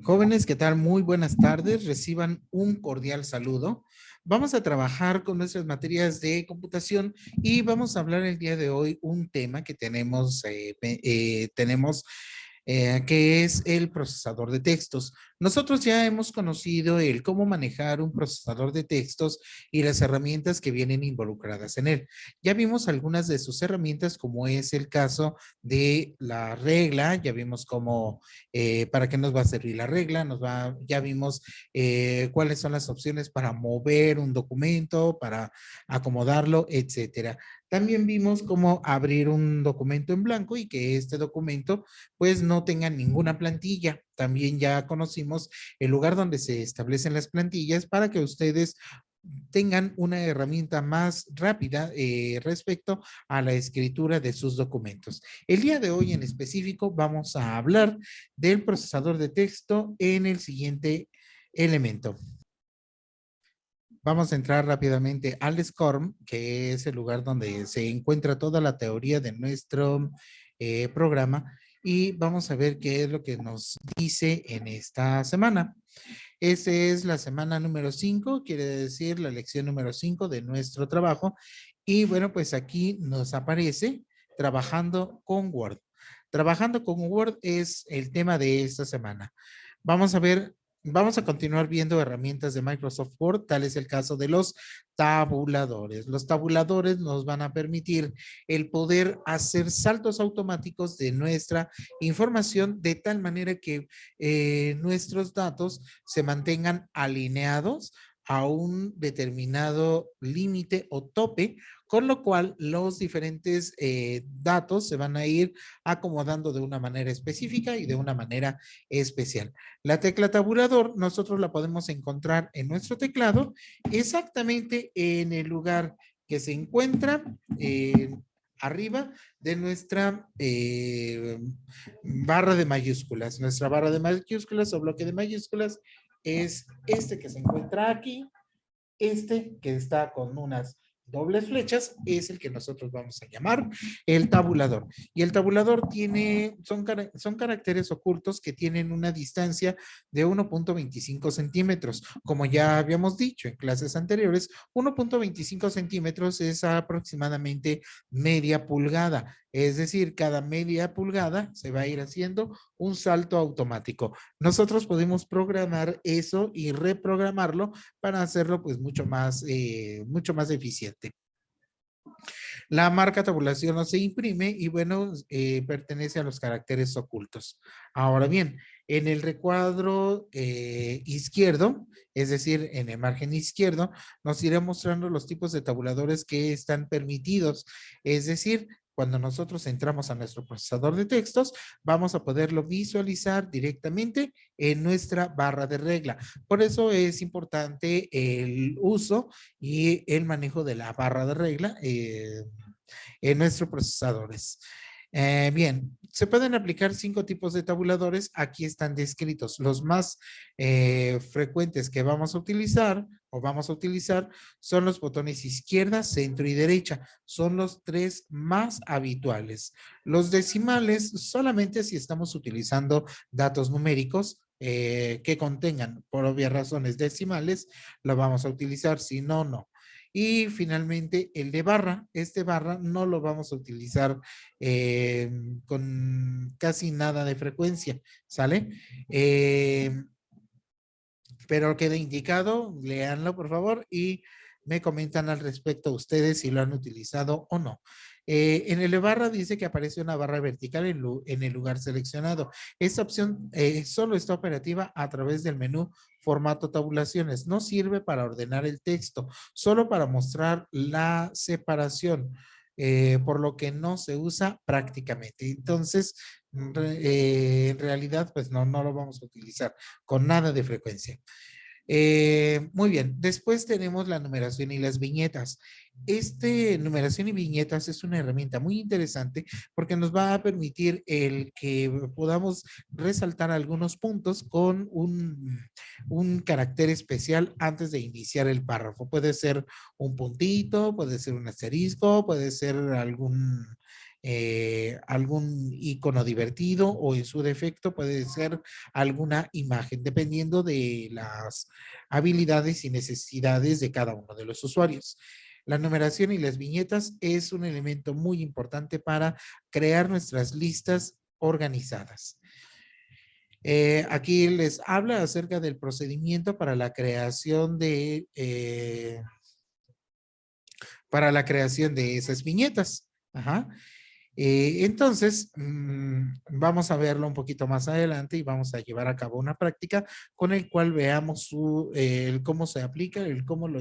Jóvenes, ¿qué tal? Muy buenas tardes. Reciban un cordial saludo. Vamos a trabajar con nuestras materias de computación y vamos a hablar el día de hoy un tema que tenemos que es el procesador de textos. Nosotros ya hemos conocido el cómo manejar un procesador de textos y las herramientas que vienen involucradas en él. Ya vimos algunas de sus herramientas, como es el caso de la regla. Ya vimos cómo, para qué nos va a servir la regla. Ya vimos cuáles son las opciones para mover un documento, para acomodarlo, etcétera. También vimos cómo abrir un documento en blanco y que este documento pues no tengan ninguna plantilla. También ya conocimos el lugar donde se establecen las plantillas para que ustedes tengan una herramienta más rápida respecto a la escritura de sus documentos. El día de hoy en específico vamos a hablar del procesador de texto en el siguiente elemento. Vamos a entrar rápidamente al SCORM, que es el lugar donde se encuentra toda la teoría de nuestro programa, y vamos a ver qué es lo que nos dice en esta semana. Esta es la semana número 5, quiere decir la lección número 5 de nuestro trabajo. Y bueno, pues aquí nos aparece trabajando con Word. Trabajando con Word es el tema de esta semana. Vamos a ver, vamos a continuar viendo herramientas de Microsoft Word, tal es el caso de los tabuladores. Los tabuladores nos van a permitir el poder hacer saltos automáticos de nuestra información de tal manera que nuestros datos se mantengan alineados a un determinado límite o tope, con lo cual los diferentes datos se van a ir acomodando de una manera específica y de una manera especial. La tecla tabulador nosotros la podemos encontrar en nuestro teclado exactamente en el lugar que se encuentra arriba de nuestra barra de mayúsculas. Nuestra barra de mayúsculas o bloque de mayúsculas es este que se encuentra aquí. Este que está con unas dobles flechas es el que nosotros vamos a llamar el tabulador. Y el tabulador son caracteres ocultos que tienen una distancia de 1.25 centímetros. Como ya habíamos dicho en clases anteriores, 1.25 centímetros es aproximadamente media pulgada. Es decir, cada media pulgada se va a ir haciendo un salto automático. Nosotros podemos programar eso y reprogramarlo para hacerlo pues mucho más eficiente. La marca tabulación no se imprime y bueno, pertenece a los caracteres ocultos. Ahora bien, en el recuadro izquierdo, es decir, en el margen izquierdo, nos irá mostrando los tipos de tabuladores que están permitidos. Es decir, cuando nosotros entramos a nuestro procesador de textos, vamos a poderlo visualizar directamente en nuestra barra de regla. Por eso es importante el uso y el manejo de la barra de regla en nuestros procesadores. Bien, se pueden aplicar 5 tipos de tabuladores. Aquí están descritos. Los más frecuentes que vamos a utilizar son los botones izquierda, centro y derecha. Son los 3 más habituales. Los decimales solamente si estamos utilizando datos numéricos que contengan, por obvias razones, decimales, lo vamos a utilizar. Si no, no. Y finalmente el de barra, este barra no lo vamos a utilizar con casi nada de frecuencia, ¿sale? Pero queda indicado, léanlo por favor y me comentan al respecto ustedes si lo han utilizado o no. En el barra dice que aparece una barra vertical en el lugar seleccionado. Esta opción solo está operativa a través del menú formato tabulaciones. No sirve para ordenar el texto, solo para mostrar la separación. Por lo que no se usa prácticamente. Entonces, en realidad, pues no lo vamos a utilizar con nada de frecuencia. Muy bien, después tenemos la numeración y las viñetas. Este numeración y viñetas es una herramienta muy interesante porque nos va a permitir el que podamos resaltar algunos puntos con un carácter especial antes de iniciar el párrafo. Puede ser un puntito, puede ser un asterisco, puede ser algún algún icono divertido o en su defecto puede ser alguna imagen, dependiendo de las habilidades y necesidades de cada uno de los usuarios. La numeración y las viñetas es un elemento muy importante para crear nuestras listas organizadas. Aquí les habla acerca del procedimiento para la creación de esas viñetas. Ajá. Entonces, vamos a verlo un poquito más adelante y vamos a llevar a cabo una práctica con el cual veamos el cómo se aplica, el cómo lo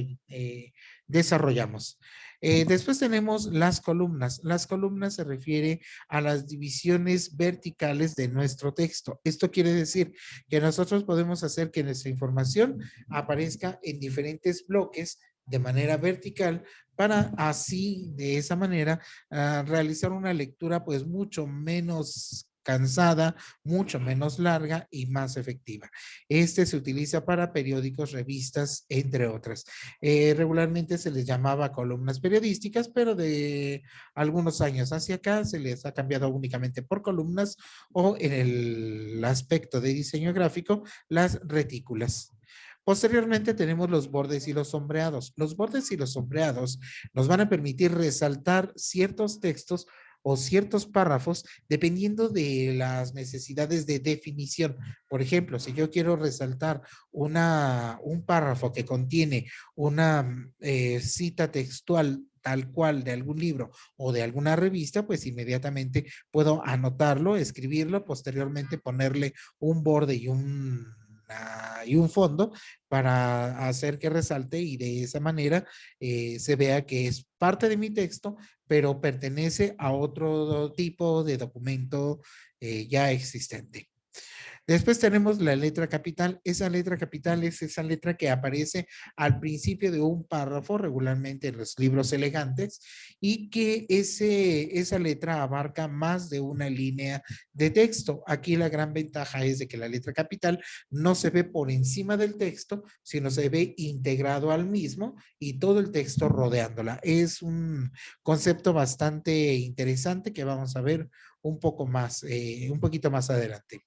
desarrollamos. Después tenemos las columnas. Las columnas se refiere a las divisiones verticales de nuestro texto. Esto quiere decir que nosotros podemos hacer que nuestra información aparezca en diferentes bloques de manera vertical para así, de esa manera, realizar una lectura pues mucho menos cansada, mucho menos larga y más efectiva. Este se utiliza para periódicos, revistas, entre otras. Regularmente se les llamaba columnas periodísticas, pero de algunos años hacia acá se les ha cambiado únicamente por columnas o en el aspecto de diseño gráfico, las retículas. Posteriormente tenemos los bordes y los sombreados. Los bordes y los sombreados nos van a permitir resaltar ciertos textos o ciertos párrafos dependiendo de las necesidades de definición. Por ejemplo, si yo quiero resaltar un párrafo que contiene una cita textual tal cual de algún libro o de alguna revista, pues inmediatamente puedo anotarlo, escribirlo, posteriormente ponerle un borde y un fondo para hacer que resalte y de esa manera se vea que es parte de mi texto, pero pertenece a otro tipo de documento ya existente. Después tenemos la letra capital. Esa letra capital es esa letra que aparece al principio de un párrafo, regularmente en los libros elegantes, y que esa letra abarca más de una línea de texto. Aquí la gran ventaja es de que la letra capital no se ve por encima del texto, sino se ve integrado al mismo y todo el texto rodeándola. Es un concepto bastante interesante que vamos a ver un poco más, un poquito más adelante.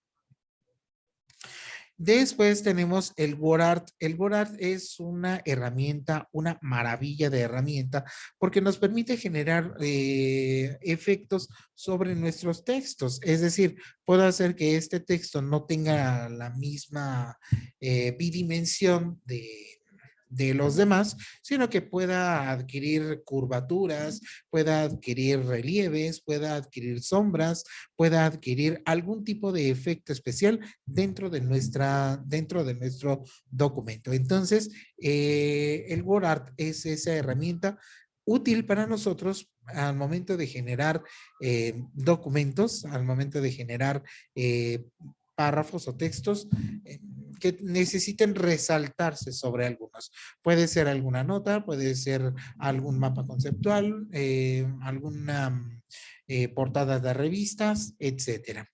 Después tenemos el WordArt. El WordArt es una herramienta, una maravilla de herramienta, porque nos permite generar efectos sobre nuestros textos. Es decir, puedo hacer que este texto no tenga la misma bidimensión de los demás, sino que pueda adquirir curvaturas, pueda adquirir relieves, pueda adquirir sombras, pueda adquirir algún tipo de efecto especial dentro de nuestro documento. Entonces, el WordArt es esa herramienta útil para nosotros al momento de generar documentos, al momento de generar párrafos o textos que necesiten resaltarse sobre algunos. Puede ser alguna nota, puede ser algún mapa conceptual, alguna portada de revistas, etcétera.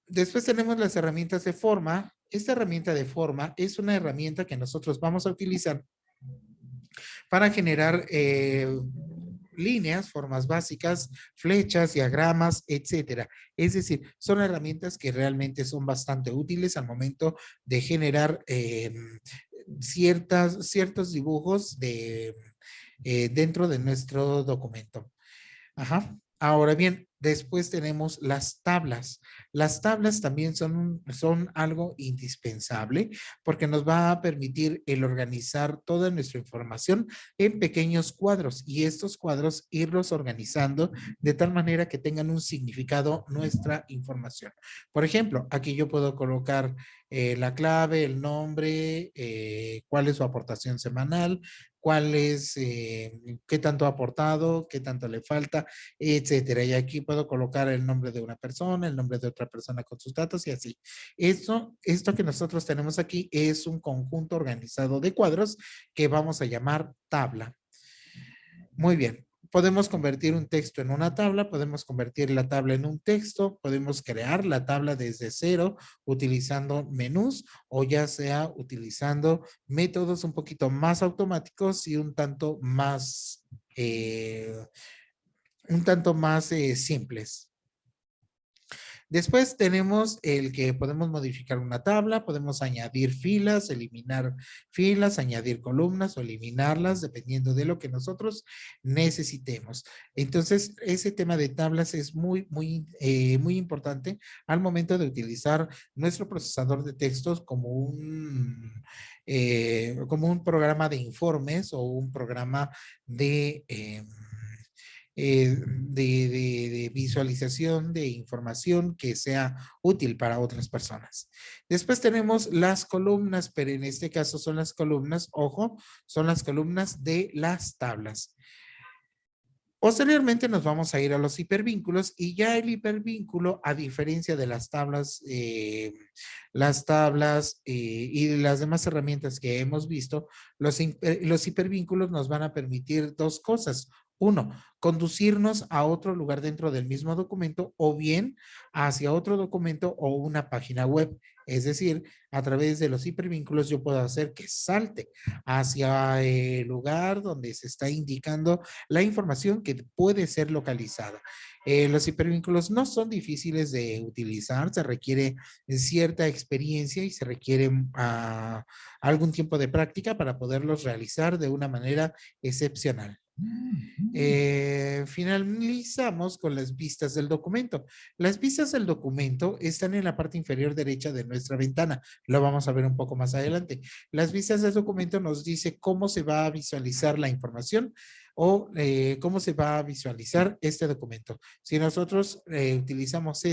Después tenemos las herramientas de forma. Esta herramienta de forma es una herramienta que nosotros vamos a utilizar para generar líneas, formas básicas, flechas, diagramas, etcétera. Es decir, son herramientas que realmente son bastante útiles al momento de generar ciertos dibujos dentro de nuestro documento. Ajá. Ahora bien, después tenemos las tablas. Las tablas también son algo indispensable porque nos va a permitir el organizar toda nuestra información en pequeños cuadros y estos cuadros irlos organizando de tal manera que tengan un significado nuestra información. Por ejemplo, aquí yo puedo colocar la clave, el nombre, cuál es su aportación semanal, cuál es, qué tanto ha aportado, qué tanto le falta, etcétera. Y aquí puedo colocar el nombre de una persona, el nombre de otra persona con sus datos y así. Esto que nosotros tenemos aquí es un conjunto organizado de cuadros que vamos a llamar tabla. Muy bien. Podemos convertir un texto en una tabla, podemos convertir la tabla en un texto, podemos crear la tabla desde cero utilizando menús o ya sea utilizando métodos un poquito más automáticos y un tanto más un tanto más simples. Después tenemos el que podemos modificar una tabla, podemos añadir filas, eliminar filas, añadir columnas o eliminarlas dependiendo de lo que nosotros necesitemos. Entonces, ese tema de tablas es muy importante al momento de utilizar nuestro procesador de textos como un programa de informes o un programa de visualización de información que sea útil para otras personas. Después tenemos las columnas, pero en este caso son las columnas, ojo, son las columnas de las tablas. Posteriormente nos vamos a ir a los hipervínculos y ya el hipervínculo, a diferencia de las tablas y las demás herramientas que hemos visto, los hipervínculos nos van a permitir dos cosas. Uno, conducirnos a otro lugar dentro del mismo documento o bien hacia otro documento o una página web. Es decir, a través de los hipervínculos yo puedo hacer que salte hacia el lugar donde se está indicando la información que puede ser localizada. Los hipervínculos no son difíciles de utilizar, se requiere cierta experiencia y se requiere algún tiempo de práctica para poderlos realizar de una manera excepcional. Finalizamos con las vistas del documento. Las vistas del documento están en la parte inferior derecha de nuestra ventana. Lo vamos a ver un poco más adelante. Las vistas del documento nos dice cómo se va a visualizar la información o cómo se va a visualizar este documento. Si nosotros utilizamos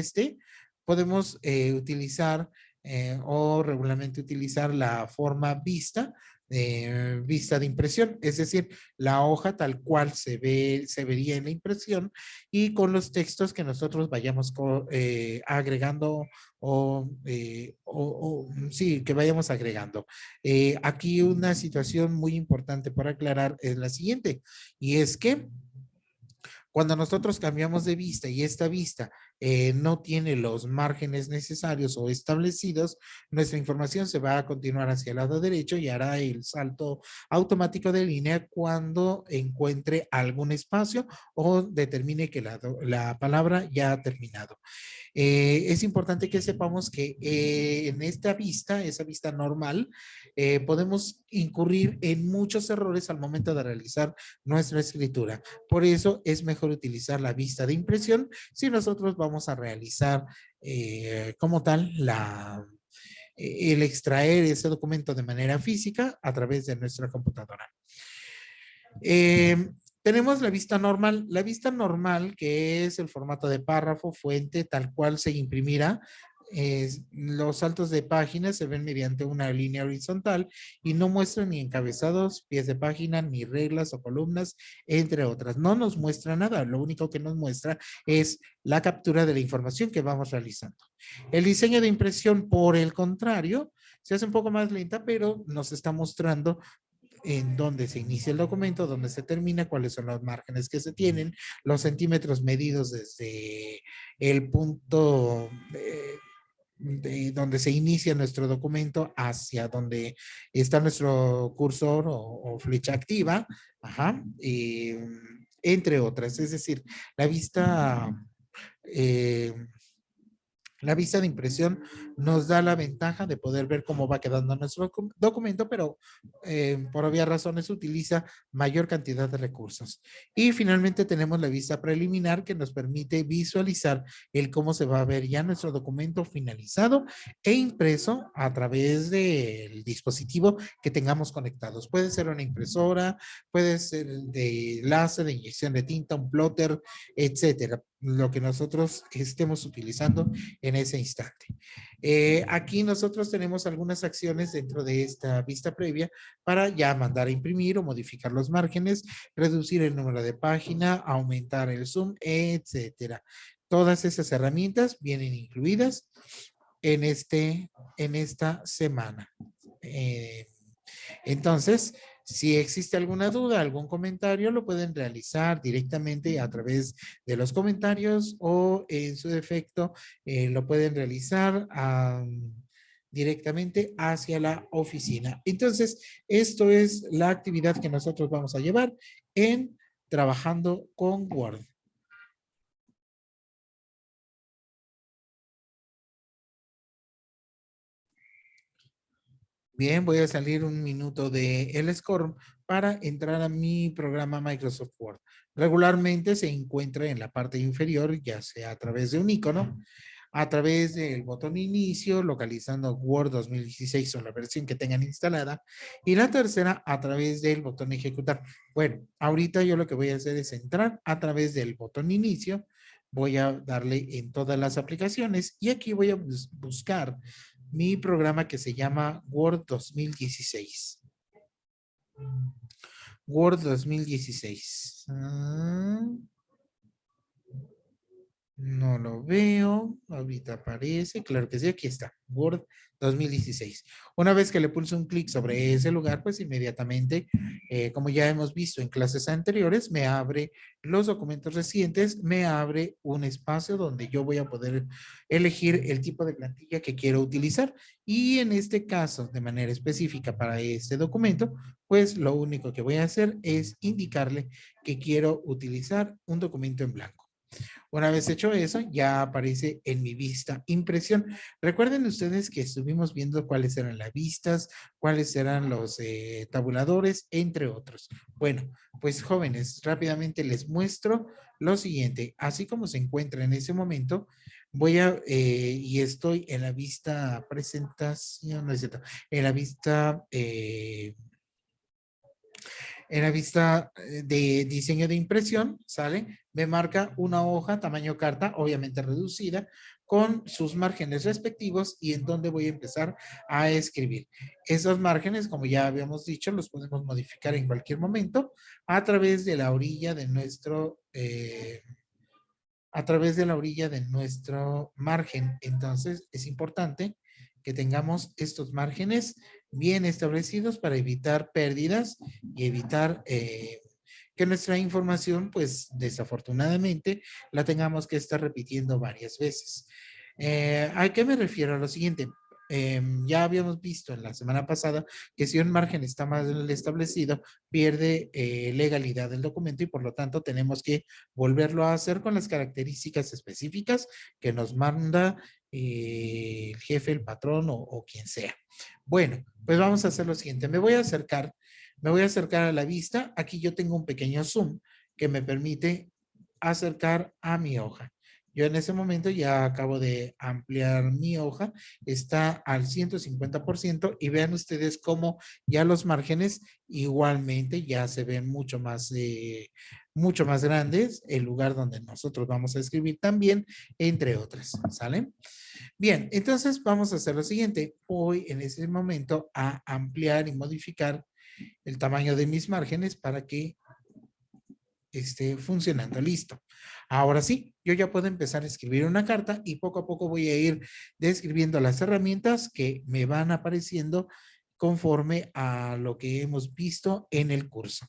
podemos utilizar o regularmente utilizar la forma vista de impresión, es decir, la hoja tal cual se vería en la impresión y con los textos que nosotros vayamos agregando sí, que vayamos agregando. Aquí una situación muy importante para aclarar es la siguiente, y es que cuando nosotros cambiamos de vista y esta vista no tiene los márgenes necesarios o establecidos, nuestra información se va a continuar hacia el lado derecho y hará el salto automático de línea cuando encuentre algún espacio o determine que la palabra ya ha terminado. Es importante que sepamos que en esta vista, esa vista normal, podemos incurrir en muchos errores al momento de realizar nuestra escritura. Por eso es mejor utilizar la vista de impresión si nosotros vamos a realizar como tal el extraer ese documento de manera física a través de nuestra computadora. Tenemos la vista normal que es el formato de párrafo, fuente, tal cual se imprimirá. Los saltos de página se ven mediante una línea horizontal y no muestran ni encabezados, pies de página, ni reglas o columnas, entre otras. No nos muestra nada, lo único que nos muestra es la captura de la información que vamos realizando. El diseño de impresión, por el contrario, se hace un poco más lenta, pero nos está mostrando en dónde se inicia el documento, dónde se termina, cuáles son los márgenes que se tienen, los centímetros medidos desde el punto de donde se inicia nuestro documento hacia donde está nuestro cursor o flecha activa, ajá, entre otras. Es decir, la vista eh, la vista de impresión nos da la ventaja de poder ver cómo va quedando nuestro documento, pero por obvias razones utiliza mayor cantidad de recursos. Y finalmente tenemos la vista preliminar que nos permite visualizar el cómo se va a ver ya nuestro documento finalizado e impreso a través del dispositivo que tengamos conectados. Puede ser una impresora, puede ser de láser, de inyección de tinta, un plotter, etcétera, lo que nosotros estemos utilizando en ese instante. Aquí nosotros tenemos algunas acciones dentro de esta vista previa para ya mandar a imprimir o modificar los márgenes, reducir el número de página, aumentar el zoom, etcétera. Todas esas herramientas vienen incluidas en esta semana. Entonces, si existe alguna duda, algún comentario, lo pueden realizar directamente a través de los comentarios o en su defecto lo pueden realizar directamente hacia la oficina. Entonces, esto es la actividad que nosotros vamos a llevar en trabajando con Word. Bien, voy a salir un minuto de el Scorm para entrar a mi programa Microsoft Word. Regularmente se encuentra en la parte inferior, ya sea a través de un icono, a través del botón inicio, localizando Word 2016 o la versión que tengan instalada, y la tercera a través del botón ejecutar. Bueno, ahorita yo lo que voy a hacer es entrar a través del botón inicio, voy a darle en todas las aplicaciones y aquí voy a buscar mi programa que se llama Word 2016. Word 2016. No lo veo. Ahorita aparece. Claro que sí, aquí está. Word 2016. Una vez que le pulso un clic sobre ese lugar, pues inmediatamente, como ya hemos visto en clases anteriores, me abre los documentos recientes, me abre un espacio donde yo voy a poder elegir el tipo de plantilla que quiero utilizar. Y en este caso, de manera específica para este documento, pues lo único que voy a hacer es indicarle que quiero utilizar un documento en blanco. Una vez hecho eso, ya aparece en mi vista impresión. Recuerden ustedes que estuvimos viendo cuáles eran las vistas, cuáles eran los tabuladores, entre otros. Bueno, pues jóvenes, rápidamente les muestro lo siguiente. Así como se encuentra en ese momento, voy a, y estoy en la vista presentación, no es cierto, en la vista de diseño de impresión, ¿sale? Me marca una hoja tamaño carta, obviamente reducida, con sus márgenes respectivos y en donde voy a empezar a escribir. Esos márgenes, como ya habíamos dicho, los podemos modificar en cualquier momento a través de la orilla de nuestro a través de la orilla de nuestro margen. Entonces, es importante que tengamos estos márgenes bien establecidos para evitar pérdidas y evitar que nuestra información, pues desafortunadamente, la tengamos que estar repitiendo varias veces. ¿A qué me refiero? A lo siguiente. Ya habíamos visto en la semana pasada que si un margen está mal establecido, pierde legalidad del documento y por lo tanto tenemos que volverlo a hacer con las características específicas que nos manda el jefe, el patrón o quien sea. Bueno, pues vamos a hacer lo siguiente. Me voy a acercar a la vista. Aquí yo tengo un pequeño zoom que me permite acercar a mi hoja. Yo en ese momento ya acabo de ampliar mi hoja, está al 150% y vean ustedes cómo ya los márgenes igualmente ya se ven mucho más grandes, el lugar donde nosotros vamos a escribir también, entre otras, ¿sale? Bien, entonces vamos a hacer lo siguiente. Voy en ese momento a ampliar y modificar el tamaño de mis márgenes para que esté funcionando. Listo. Ahora sí, yo ya puedo empezar a escribir una carta y poco a poco voy a ir describiendo las herramientas que me van apareciendo conforme a lo que hemos visto en el curso.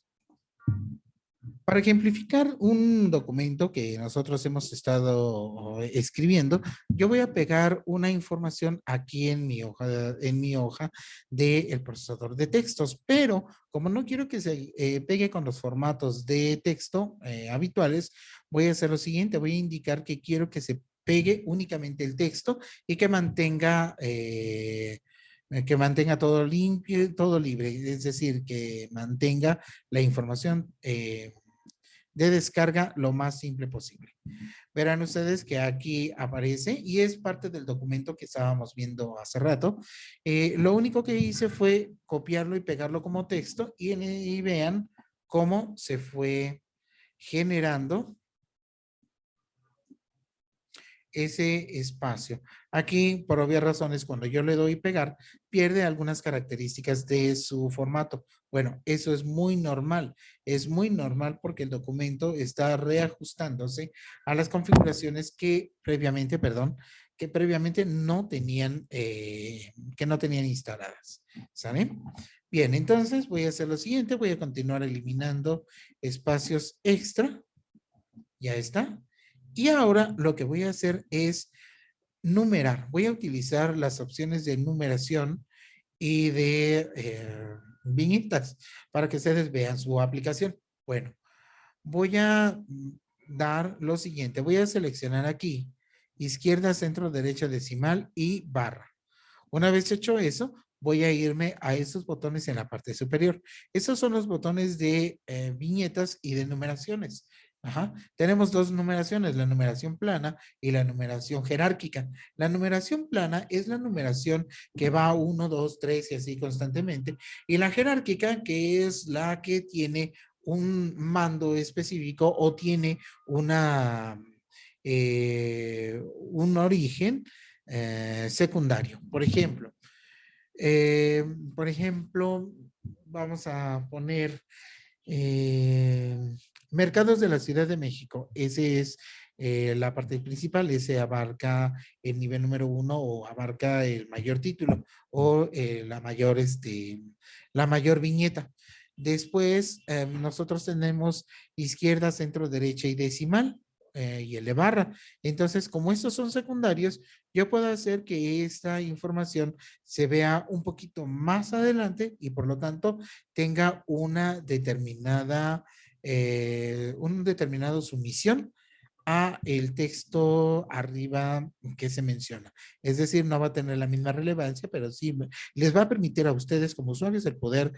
Para ejemplificar un documento que nosotros hemos estado escribiendo, yo voy a pegar una información aquí en mi hoja del procesador de textos, pero como no quiero que se pegue con los formatos de texto habituales, voy a hacer lo siguiente, voy a indicar que quiero que se pegue únicamente el texto y que mantenga todo limpio, todo libre, es decir, que mantenga la información de descarga lo más simple posible. Verán ustedes que aquí aparece y es parte del documento que estábamos viendo hace rato. Lo único que hice fue copiarlo y pegarlo como texto y vean cómo se fue generando ese espacio. Aquí, por obvias razones, cuando yo le doy pegar, pierde algunas características de su formato. Bueno, eso es muy normal porque el documento está reajustándose a las configuraciones que previamente no tenían, que no tenían instaladas. ¿Sale? Bien, entonces voy a hacer lo siguiente, voy a continuar eliminando espacios extra. Ya está. Y ahora lo que voy a hacer es numerar. Voy a utilizar las opciones de numeración y de viñetas para que ustedes vean su aplicación. Bueno, voy a dar lo siguiente. Voy a seleccionar aquí izquierda, centro, derecha, decimal y barra. Una vez hecho eso, voy a irme a esos botones en la parte superior. Esos son los botones de viñetas y de numeraciones. Ajá. Tenemos dos numeraciones, la numeración plana y la numeración jerárquica. La numeración plana es la numeración que va 1, 2, 3 y así constantemente. Y la jerárquica, que es la que tiene un mando específico o tiene un origen secundario. Por ejemplo, vamos a poner eh, mercados de la Ciudad de México. Ese es la parte principal, ese abarca el nivel número 1 o abarca el mayor título o la mayor viñeta. Después, nosotros tenemos izquierda, centro, derecha y decimal y el de barra. Entonces, como estos son secundarios, yo puedo hacer que esta información se vea un poquito más adelante y por lo tanto tenga un determinado sumisión a el texto arriba que se menciona. Es decir, no va a tener la misma relevancia, pero sí les va a permitir a ustedes como usuarios el poder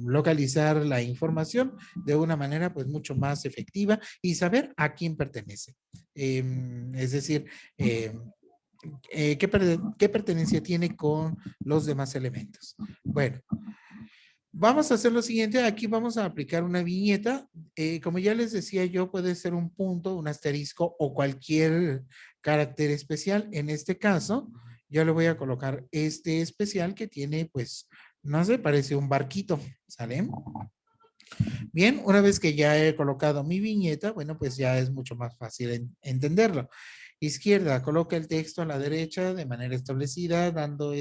localizar la información de una manera pues mucho más efectiva y saber a quién pertenece. Es decir, qué pertenencia tiene con los demás elementos. Bueno, vamos a hacer lo siguiente, aquí vamos a aplicar una viñeta. Como ya les decía yo, puede ser un punto, un asterisco o cualquier carácter especial. En este caso, yo le voy a colocar este especial que tiene, pues, no sé, parece un barquito, ¿sale? Bien, una vez que ya he colocado mi viñeta, bueno, pues ya es mucho más fácil entenderlo. Izquierda, coloca el texto a la derecha de manera establecida, dando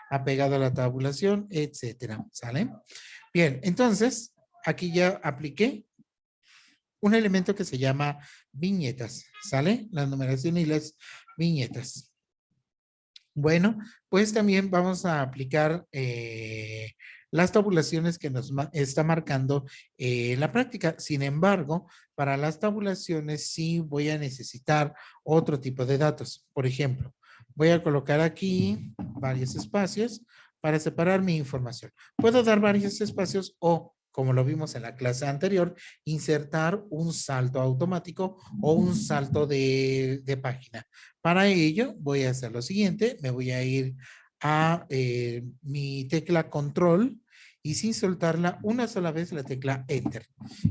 apegado a la tabulación, etcétera. ¿Sale? Bien, entonces, aquí ya apliqué un elemento que se llama viñetas. ¿Sale? La numeración y las viñetas. Bueno, pues también vamos a aplicar las tabulaciones que nos está marcando en la práctica. Sin embargo, para las tabulaciones sí voy a necesitar otro tipo de datos. Por ejemplo, voy a colocar aquí varios espacios para separar mi información. Puedo dar varios espacios o, como lo vimos en la clase anterior, insertar un salto automático o un salto de página. Para ello, voy a hacer lo siguiente. Me voy a ir a mi tecla control y sin soltarla una sola vez la tecla enter.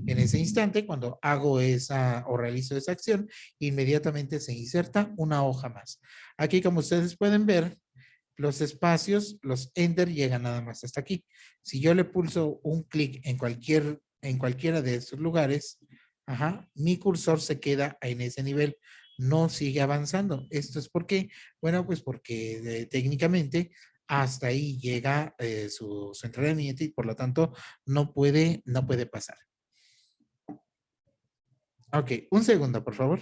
En ese instante, cuando hago esa o realizo esa acción, inmediatamente se inserta una hoja más. Aquí, como ustedes pueden ver, los espacios, los enter llegan nada más hasta aquí. Si yo le pulso un clic en cualquiera de estos lugares, ajá, mi cursor se queda en ese nivel, no sigue avanzando. ¿Esto es por qué? Bueno, pues porque técnicamente hasta ahí llega su entrenamiento y por lo tanto no puede pasar. Ok, un segundo, por favor.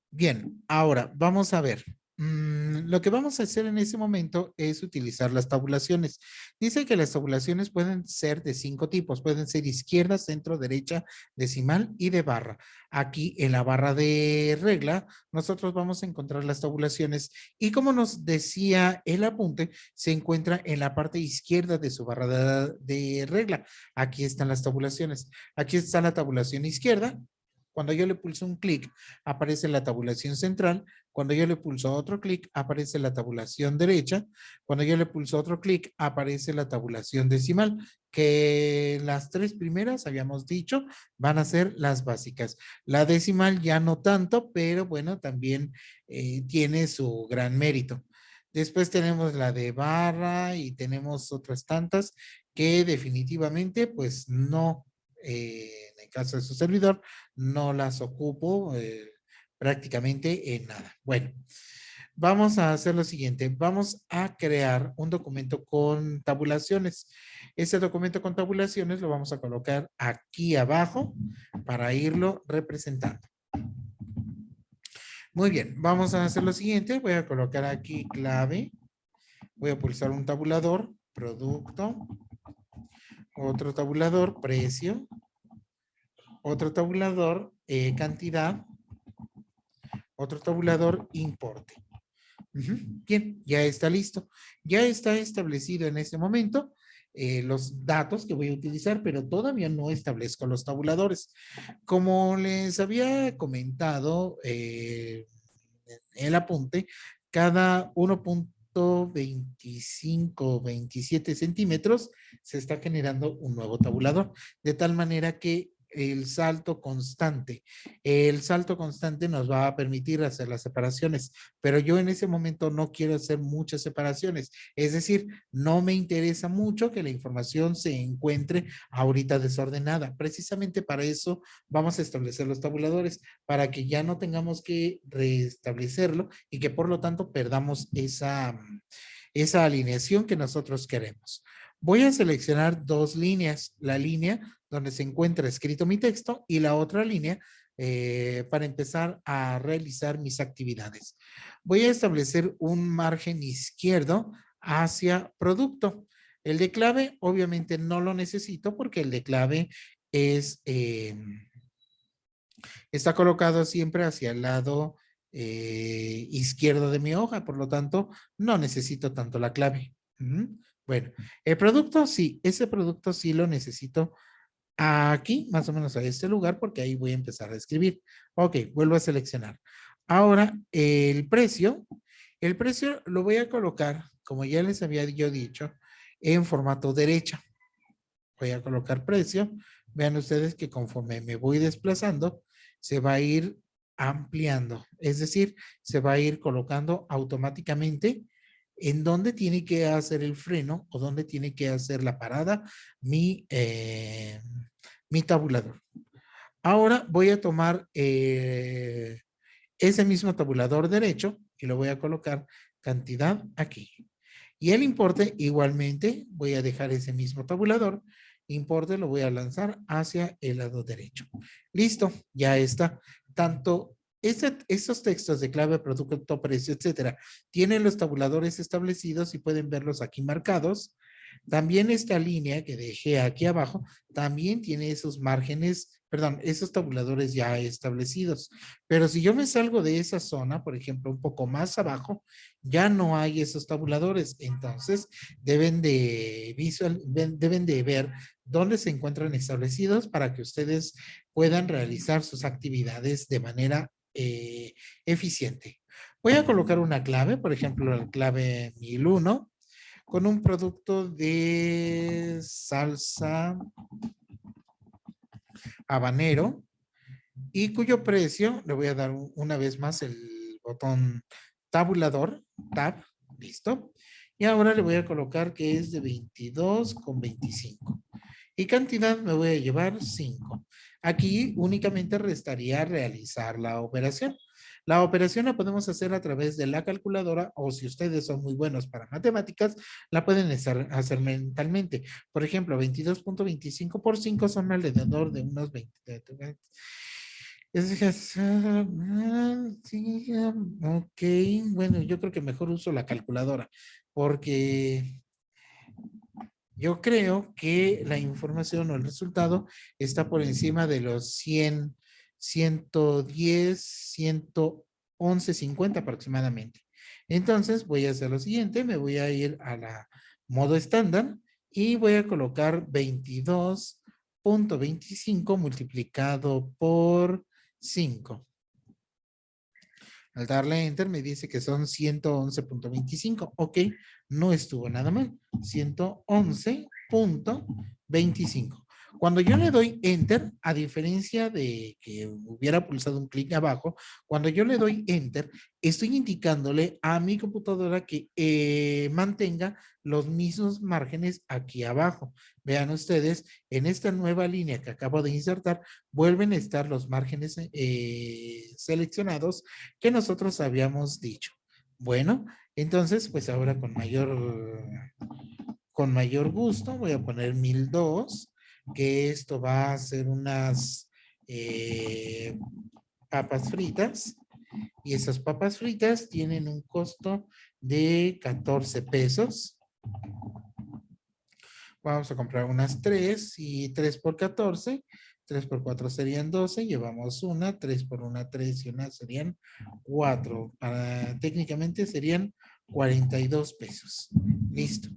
Bien, ahora vamos a ver. Lo que vamos a hacer en ese momento es utilizar las tabulaciones. Dice que las tabulaciones pueden ser de 5 tipos. Pueden ser izquierda, centro, derecha, decimal y de barra. Aquí en la barra de regla, nosotros vamos a encontrar las tabulaciones y como nos decía el apunte, se encuentra en la parte izquierda de su barra de regla. Aquí están las tabulaciones. Aquí está la tabulación izquierda. Cuando yo le pulso un clic, aparece la tabulación central. Cuando yo le pulso otro clic, aparece la tabulación derecha. Cuando yo le pulso otro clic, aparece la tabulación decimal, que las tres primeras, habíamos dicho, van a ser las básicas. La decimal ya no tanto, pero bueno, también tiene su gran mérito. Después tenemos la de barra y tenemos otras tantas que definitivamente pues no, en el caso de su servidor, no las ocupo prácticamente en nada. Bueno, vamos a hacer lo siguiente. Vamos a crear un documento con tabulaciones. Ese documento con tabulaciones lo vamos a colocar aquí abajo para irlo representando. Muy bien, vamos a hacer lo siguiente. Voy a colocar aquí clave. Voy a pulsar un tabulador, producto, otro tabulador, precio, otro tabulador, cantidad, otro tabulador, importe. Ujú. Bien, ya está listo. Ya está establecido en este momento los datos que voy a utilizar, pero todavía no establezco los tabuladores. Como les había comentado el apunte, cada 1.25, 27 centímetros se está generando un nuevo tabulador, de tal manera que el salto constante nos va a permitir hacer las separaciones, pero yo en ese momento no quiero hacer muchas separaciones, es decir, no me interesa mucho que la información se encuentre ahorita desordenada. Precisamente para eso vamos a establecer los tabuladores, para que ya no tengamos que restablecerlo y que por lo tanto perdamos esa alineación que nosotros queremos. Voy a seleccionar dos líneas, la línea donde se encuentra escrito mi texto y la otra línea para empezar a realizar mis actividades. Voy a establecer un margen izquierdo hacia producto. El de clave obviamente no lo necesito porque el de clave es, está colocado siempre hacia el lado izquierdo de mi hoja, por lo tanto no necesito tanto la clave. Bueno, el producto sí, ese producto sí lo necesito aquí, más o menos a este lugar, porque ahí voy a empezar a escribir. Ok, vuelvo a seleccionar. Ahora, el precio lo voy a colocar, como ya les había yo dicho, en formato derecha. Voy a colocar precio. Vean ustedes que conforme me voy desplazando, se va a ir ampliando. Es decir, se va a ir colocando automáticamente en dónde tiene que hacer el freno o dónde tiene que hacer la parada mi tabulador. Ahora voy a tomar ese mismo tabulador derecho y lo voy a colocar cantidad aquí. Y el importe igualmente voy a dejar ese mismo tabulador. Importe lo voy a lanzar hacia el lado derecho. Listo, ya está. Tanto estos textos de clave, producto, precio, etcétera, tienen los tabuladores establecidos y pueden verlos aquí marcados. También esta línea que dejé aquí abajo también tiene esos márgenes, perdón, esos tabuladores ya establecidos. Pero si yo me salgo de esa zona, por ejemplo, un poco más abajo, ya no hay esos tabuladores. Entonces, deben de ver dónde se encuentran establecidos para que ustedes puedan realizar sus actividades de manera eficiente. Voy a colocar una clave, por ejemplo, la clave 1001 con un producto de salsa habanero y cuyo precio, le voy a dar una vez más el botón tabulador, tab, listo. Y ahora le voy a colocar que es de 22,25. Y cantidad me voy a llevar 5. Aquí únicamente restaría realizar la operación. La operación la podemos hacer a través de la calculadora o si ustedes son muy buenos para matemáticas, la pueden hacer mentalmente. Por ejemplo, 22,25 por 5 son alrededor de unos 20. Ok, bueno, yo creo que mejor uso la calculadora porque yo creo que la información o el resultado está por encima de los 100, 110, 111, 50 aproximadamente. Entonces voy a hacer lo siguiente, me voy a ir a la modo estándar y voy a colocar 22,25 multiplicado por 5. Al darle enter me dice que son 111,25. Ok, no estuvo nada mal. 111,25. Cuando yo le doy enter, a diferencia de que hubiera pulsado un clic abajo, cuando yo le doy enter, estoy indicándole a mi computadora que mantenga los mismos márgenes aquí abajo. Vean ustedes, en esta nueva línea que acabo de insertar, vuelven a estar los márgenes seleccionados que nosotros habíamos dicho. Bueno, entonces, pues ahora con mayor gusto voy a poner 1002, que esto va a ser unas papas fritas. Y esas papas fritas tienen un costo de 14 pesos. Vamos a comprar unas 3 y 3 por 14 3 por 4 serían 12, llevamos una, 3 por una, 3 y una serían 4. Técnicamente serían 42 pesos. Listo.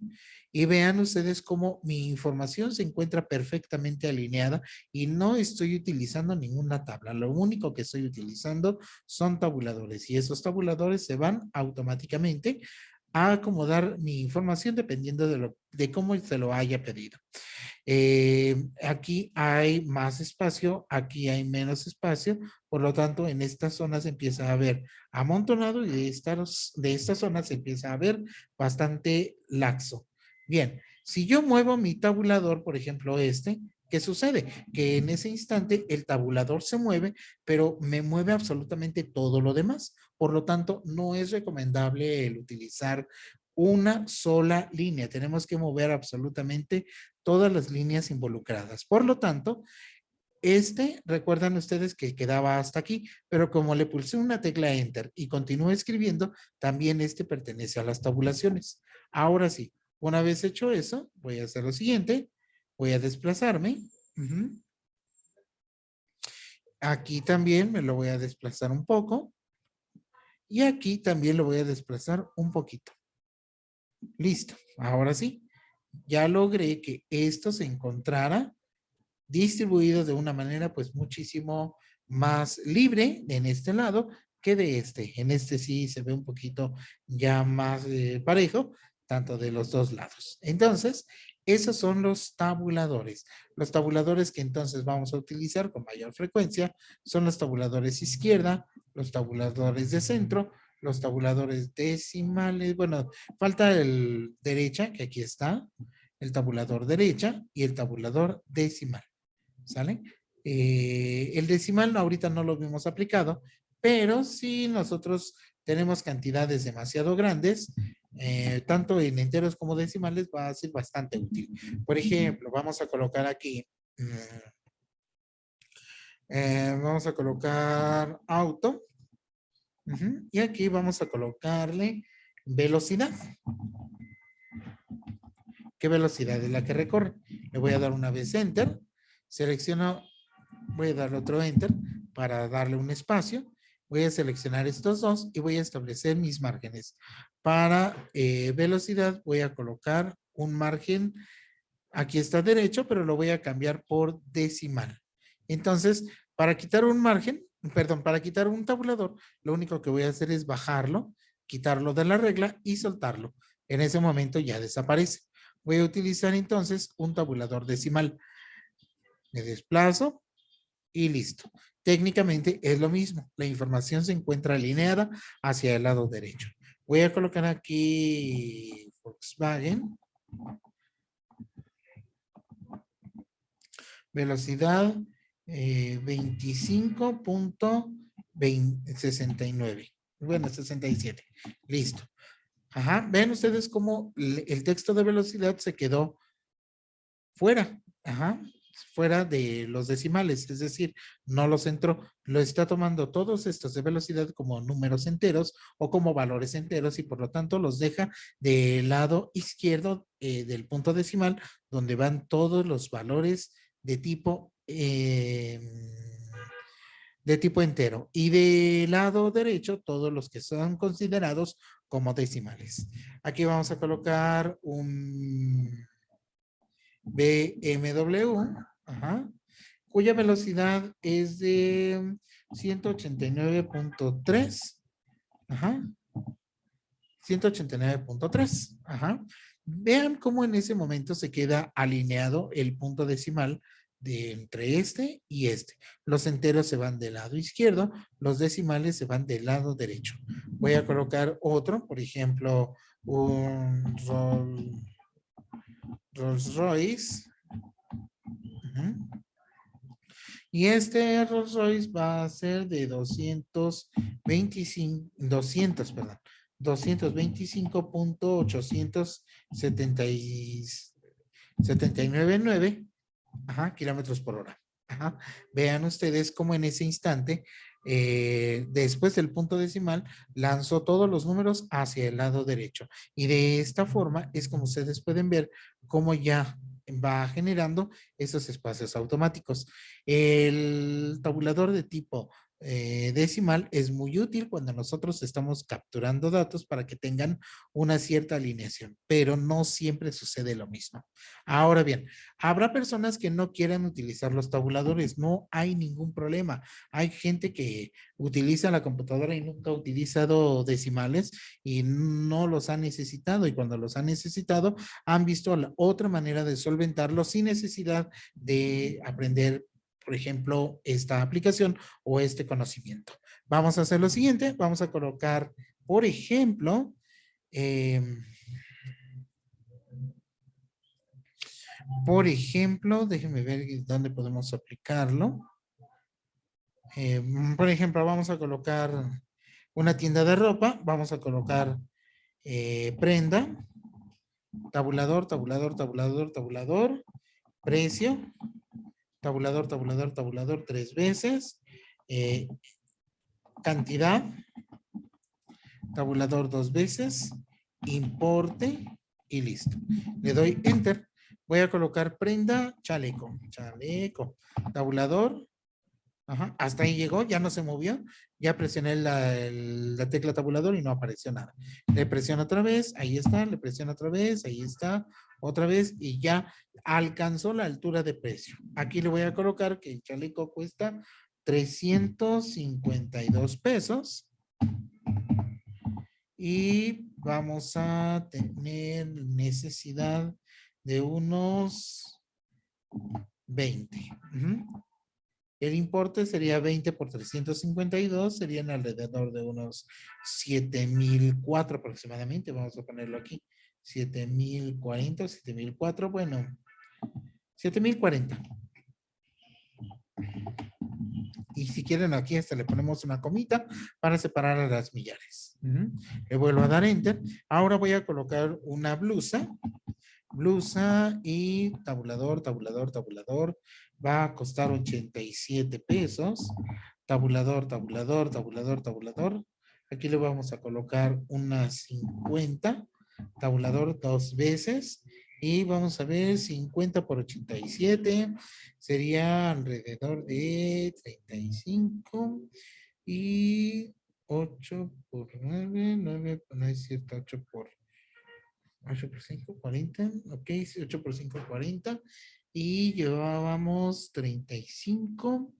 Y vean ustedes cómo mi información se encuentra perfectamente alineada y no estoy utilizando ninguna tabla. Lo único que estoy utilizando son tabuladores y esos tabuladores se van automáticamente a acomodar mi información dependiendo de cómo se lo haya pedido. Aquí hay más espacio, aquí hay menos espacio, por lo tanto en estas zonas empieza a haber amontonado y de estas zonas se empieza a ver bastante laxo. Bien, si yo muevo mi tabulador, por ejemplo ¿qué sucede? Que en ese instante el tabulador se mueve, pero me mueve absolutamente todo lo demás. Por lo tanto, no es recomendable el utilizar una sola línea. Tenemos que mover absolutamente todas las líneas involucradas. Por lo tanto, recuerdan ustedes que quedaba hasta aquí, pero como le pulsé una tecla Enter y continúo escribiendo, también pertenece a las tabulaciones. Ahora sí, una vez hecho eso, voy a hacer lo siguiente. Voy a desplazarme. Aquí también me lo voy a desplazar un poco. Y aquí también lo voy a desplazar un poquito. Listo. Ahora sí, ya logré que esto se encontrara distribuido de una manera pues muchísimo más libre en este lado que de En este sí se ve un poquito ya más parejo, tanto de los dos lados. Entonces, esos son los tabuladores. Los tabuladores que entonces vamos a utilizar con mayor frecuencia son los tabuladores izquierda, los tabuladores de centro, los tabuladores decimales. Bueno, falta el derecha, que aquí está, el tabulador derecha y el tabulador decimal. ¿Sale? El decimal ahorita no lo hemos aplicado, pero si nosotros tenemos cantidades demasiado grandes, tanto en enteros como decimales, va a ser bastante útil. Por ejemplo, vamos a colocar aquí, vamos a colocar auto, y aquí vamos a colocarle velocidad. ¿Qué velocidad es la que recorre? Le voy a dar una vez Enter, selecciono, voy a darle otro Enter para darle un espacio. Voy a seleccionar estos dos y voy a establecer mis márgenes. Para velocidad voy a colocar un margen, aquí está derecho, pero lo voy a cambiar por decimal. Entonces, para quitar un margen, perdón, para quitar un tabulador, lo único que voy a hacer es bajarlo, quitarlo de la regla y soltarlo. En ese momento ya desaparece. Voy a utilizar entonces un tabulador decimal. Me desplazo y listo. Técnicamente es lo mismo. La información se encuentra alineada hacia el lado derecho. Voy a colocar aquí Volkswagen. Velocidad 25.69. Bueno, 67. Listo. Ajá. Ven ustedes cómo el texto de velocidad se quedó fuera. Ajá. Fuera de los decimales, es decir, no los entró, lo está tomando todos estos de velocidad como números enteros o como valores enteros y por lo tanto los deja del lado izquierdo del punto decimal donde van todos los valores de tipo entero y del lado derecho todos los que son considerados como decimales. Aquí vamos a colocar un BMW, ajá, cuya velocidad es de 189.3, ajá, 189.3, ajá. Vean cómo en ese momento se queda alineado el punto decimal de entre y este. Los enteros se van del lado izquierdo, los decimales se van del lado derecho. Voy a colocar otro, por ejemplo, un Rolls Royce. Y este Rolls Royce va a ser de 225.879.9 kilómetros por hora. Ajá. Vean ustedes cómo en ese instante, después del punto decimal, lanzó todos los números hacia el lado derecho. Y de esta forma es como ustedes pueden ver cómo ya va generando esos espacios automáticos. El tabulador de tipo decimal es muy útil cuando nosotros estamos capturando datos para que tengan una cierta alineación, pero no siempre sucede lo mismo. Ahora bien, habrá personas que no quieran utilizar los tabuladores, no hay ningún problema. Hay gente que utiliza la computadora y nunca ha utilizado decimales y no los ha necesitado, y cuando los ha necesitado han visto la otra manera de solventarlo sin necesidad de aprender, por ejemplo, esta aplicación o este conocimiento. Vamos a hacer lo siguiente, vamos a colocar, eh, déjenme ver dónde podemos aplicarlo. Por ejemplo, vamos a colocar una tienda de ropa, vamos a colocar prenda, tabulador, tabulador, tabulador, tabulador, precio, tabulador, tabulador, tabulador 3 veces, cantidad, tabulador 2 veces, importe y listo. Le doy enter. Voy a colocar prenda, chaleco, chaleco, tabulador. Ajá, hasta ahí llegó, ya no se movió. Ya presioné la tecla tabulador y no apareció nada. Le presiono otra vez, ahí está, le presiono otra vez, ahí está, otra vez y ya alcanzó la altura de precio. Aquí le voy a colocar que el chaleco cuesta 352 pesos. Y vamos a tener necesidad de unos 20. El importe sería 20 por 352, serían alrededor de unos 7,004 aproximadamente. Vamos a ponerlo aquí. 7,040, 7,004, bueno, 7,040. Y si quieren aquí hasta le ponemos una comita para separar a las millares. Le vuelvo a dar enter. Ahora voy a colocar una blusa. Blusa y tabulador, tabulador, tabulador. Va a costar 87 pesos. Tabulador, tabulador, tabulador, tabulador. Aquí le vamos a colocar unas 50. Tabulador 2 veces. Y vamos a ver, 50 por 87 sería alrededor de 35. Y 8 por 9, 9, no es cierto, 8 por 5, 40. Ok, 8 por 5, 40. Y llevábamos 35.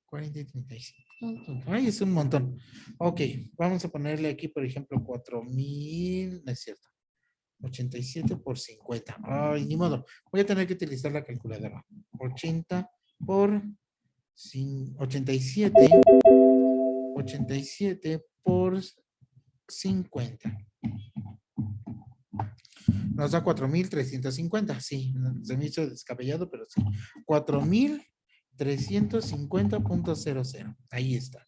40 y 35. Ay, es un montón. Ok, vamos a ponerle aquí, por ejemplo, 4,000. No es cierto. 87 por 50. Ay, ni modo. Voy a tener que utilizar la calculadora. 80 por 87. 87 por 50. Nos da 4,350. Sí, se me hizo descabellado, pero sí. 4,350.00. Ahí está.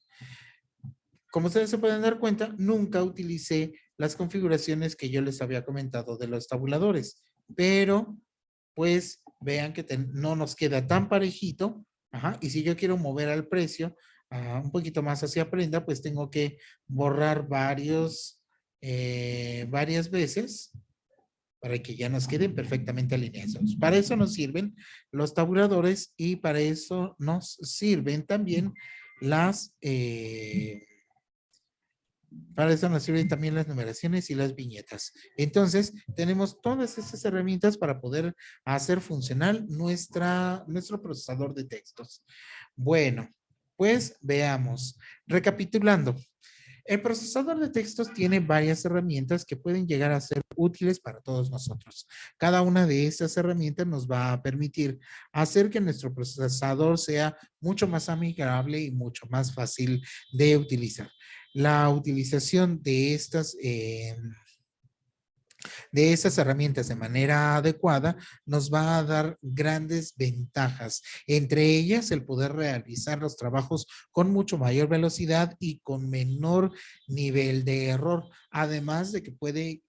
Como ustedes se pueden dar cuenta, nunca utilicé las configuraciones que yo les había comentado de los tabuladores, pero pues vean que no nos queda tan parejito. Ajá, y si yo quiero mover al precio un poquito más hacia prenda, pues tengo que borrar varias veces para que ya nos queden perfectamente alineados. Para eso nos sirven los tabuladores y para eso nos sirven también las numeraciones y las viñetas. Entonces, tenemos todas estas herramientas para poder hacer funcional nuestro procesador de textos. Bueno, pues veamos. Recapitulando, el procesador de textos tiene varias herramientas que pueden llegar a ser útiles para todos nosotros. Cada una de estas herramientas nos va a permitir hacer que nuestro procesador sea mucho más amigable y mucho más fácil de utilizar. La utilización de estas herramientas de manera adecuada nos va a dar grandes ventajas, entre ellas el poder realizar los trabajos con mucho mayor velocidad y con menor nivel de error, además de que puede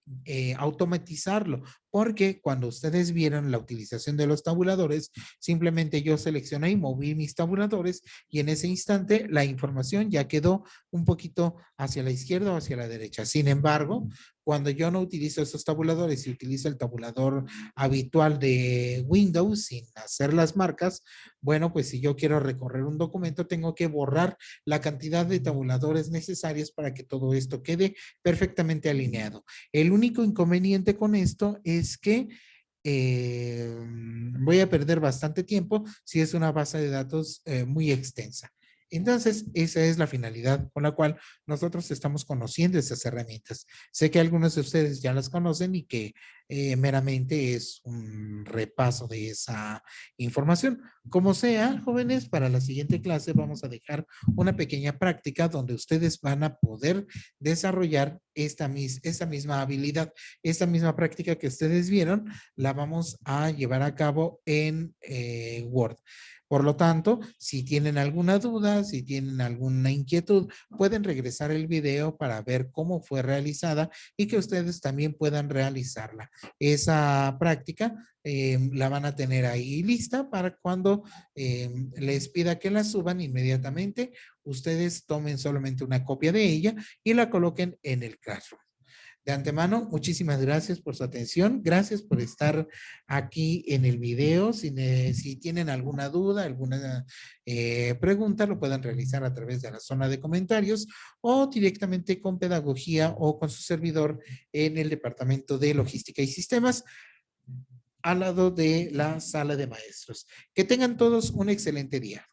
automatizarlo. porque cuando ustedes vieron la utilización de los tabuladores, simplemente yo seleccioné y moví mis tabuladores y en ese instante la información ya quedó un poquito hacia la izquierda o hacia la derecha. Sin embargo, cuando yo no utilizo esos tabuladores y utilizo el tabulador habitual de Windows sin hacer las marcas, bueno, pues si yo quiero recorrer un documento, tengo que borrar la cantidad de tabuladores necesarias para que todo esto quede perfectamente alineado. El único inconveniente con esto es que voy a perder bastante tiempo si es una base de datos muy extensa. Entonces, esa es la finalidad con la cual nosotros estamos conociendo esas herramientas. Sé que algunos de ustedes ya las conocen y que meramente es un repaso de esa información. Como sea, jóvenes, para la siguiente clase vamos a dejar una pequeña práctica donde ustedes van a poder desarrollar esta misma habilidad, esta misma práctica que ustedes vieron, la vamos a llevar a cabo en Word. Por lo tanto, si tienen alguna duda, si tienen alguna inquietud, pueden regresar el video para ver cómo fue realizada y que ustedes también puedan realizarla. Esa práctica la van a tener ahí lista para cuando les pida que la suban inmediatamente. Ustedes tomen solamente una copia de ella y la coloquen en el Classroom. De antemano, muchísimas gracias por su atención. Gracias por estar aquí en el video. Si tienen alguna duda, alguna pregunta, lo pueden realizar a través de la zona de comentarios o directamente con pedagogía o con su servidor en el departamento de logística y sistemas al lado de la sala de maestros. Que tengan todos un excelente día.